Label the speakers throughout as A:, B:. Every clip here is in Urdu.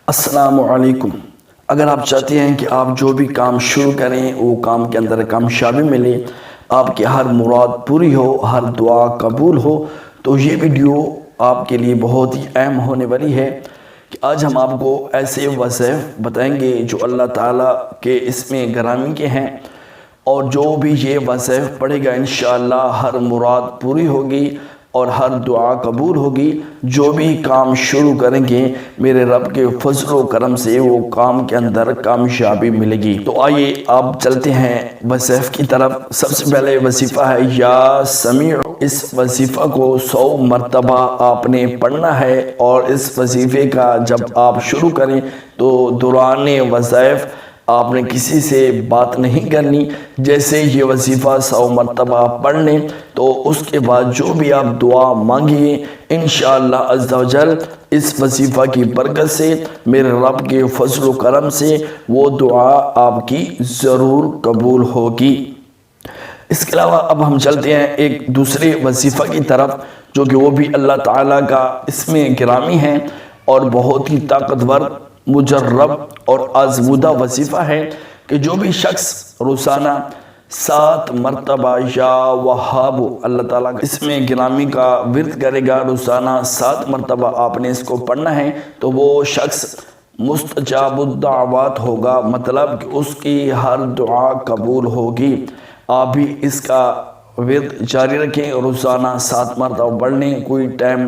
A: السلام علیکم۔ اگر آپ چاہتے ہیں کہ آپ جو بھی کام شروع کریں وہ کام کے اندر کامیابی ملے، آپ کی ہر مراد پوری ہو، ہر دعا قبول ہو، تو یہ ویڈیو آپ کے لیے بہت ہی اہم ہونے والی ہے کہ آج ہم آپ کو ایسے وظائف بتائیں گے جو اللہ تعالیٰ کے اسم گرامی کے ہیں، اور جو بھی یہ وظائف پڑھے گا انشاءاللہ ہر مراد پوری ہوگی اور ہر دعا قبول ہوگی۔ جو بھی کام شروع کریں گے میرے رب کے فضل و کرم سے وہ کام کے اندر کامیابی ملے گی۔ تو آئیے آپ چلتے ہیں وظائف کی طرف۔ سب سے پہلے وظیفہ ہے یا سمیع۔ اس وظیفہ کو 100 مرتبہ آپ نے پڑھنا ہے، اور اس وظیفے کا جب آپ شروع کریں تو دوران وظائف آپ نے کسی سے بات نہیں کرنی۔ جیسے یہ وظیفہ 100 مرتبہ پڑھ لیں تو اس کے بعد جو بھی آپ دعا مانگیے انشاءاللہ عز و جل اس وظیفہ کی برکت سے، میرے رب کے فضل و کرم سے وہ دعا آپ کی ضرور قبول ہوگی۔ اس کے علاوہ اب ہم چلتے ہیں ایک دوسرے وظیفہ کی طرف، جو کہ وہ بھی اللہ تعالیٰ کا اسم گرامی ہے اور بہت ہی طاقتور، مجرب اور آزمودہ وظیفہ ہے کہ جو بھی شخص روزانہ 7 مرتبہ یا وہاب اللہ تعالیٰ کا اسم گرامی کا ورد کرے گا، روزانہ 7 مرتبہ آپ نے اس کو پڑھنا ہے، تو وہ شخص مستجاب الدعوات ہوگا، مطلب کہ اس کی ہر دعا قبول ہوگی۔ آپ بھی اس کا ورد جاری رکھیں، روزانہ 7 مرتبہ پڑھ لیں، کوئی ٹائم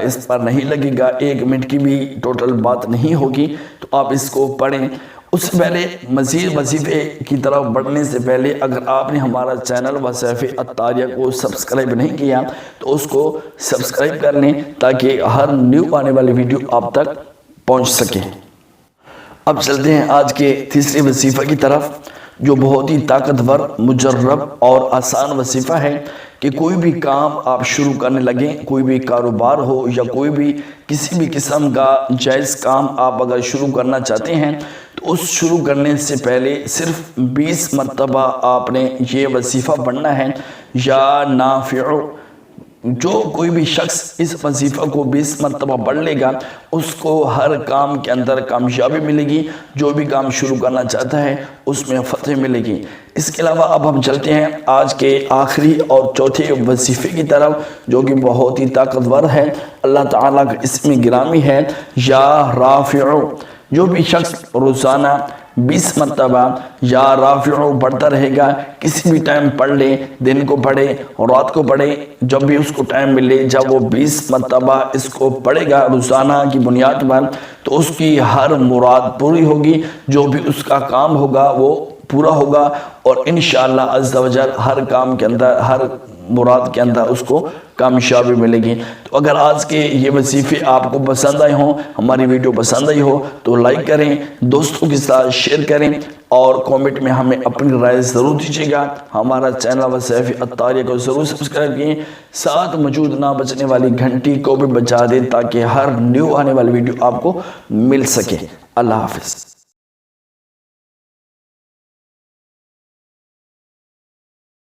A: اس پر نہیں لگے گا، 1 منٹ کی بھی ٹوٹل بات نہیں ہوگی، تو آپ اس کو پڑھیں۔ اس سے پہلے مزید وظیفے کی طرف بڑھنے سے پہلے اگر آپ نے ہمارا چینل وظائف الطاریہ کو سبسکرائب نہیں کیا تو اس کو سبسکرائب کر لیں تاکہ ہر نیو آنے والی ویڈیو آپ تک پہنچ سکے۔ اب چلتے ہیں آج کے تیسرے وظیفہ کی طرف، جو بہت ہی طاقتور، مجرب اور آسان وظیفہ ہے کہ کوئی بھی کام آپ شروع کرنے لگیں، کوئی بھی کاروبار ہو یا کوئی بھی کسی بھی قسم کا جائز کام آپ اگر شروع کرنا چاہتے ہیں تو اس شروع کرنے سے پہلے صرف 20 مرتبہ آپ نے یہ وظیفہ پڑھنا ہے، یا نافع۔ جو کوئی بھی شخص اس وظیفہ کو 20 مرتبہ پڑھ لے گا اس کو ہر کام کے اندر کامیابی ملے گی، جو بھی کام شروع کرنا چاہتا ہے اس میں فتح ملے گی۔ اس کے علاوہ اب ہم چلتے ہیں آج کے آخری اور چوتھے وظیفے کی طرف، جو کہ بہت ہی طاقتور ہے، اللہ تعالیٰ کا اسم گرامی ہے یا رافع۔ جو بھی شخص روزانہ 20 مرتبہ یا رافع پڑھتا رہے گا، کسی بھی ٹائم پڑھ لے، دن کو پڑھے رات کو پڑھے، جب بھی اس کو ٹائم ملے، جب وہ 20 مرتبہ اس کو پڑھے گا روزانہ کی بنیاد پر تو اس کی ہر مراد پوری ہوگی، جو بھی اس کا کام ہوگا وہ پورا ہوگا، اور انشاءاللہ عز و جل ہر کام کے اندر، ہر مراد کے اندر اس کو کامیابی ملے گی۔ تو اگر آج کے یہ وظیفے آپ کو پسند آئے ہوں، ہماری ویڈیو پسند آئی ہو تو لائک کریں، دوستوں کے ساتھ شیئر کریں، اور کومنٹ میں ہمیں اپنی رائے ضرور دیجیے گا۔ ہمارا چینل وظائف الطاریہ کو ضرور سبسکرائب کیے، ساتھ موجود نہ بجنے والی گھنٹی کو بھی بجا دیں تاکہ ہر نیو آنے والی ویڈیو آپ کو مل سکے۔ اللہ حافظ۔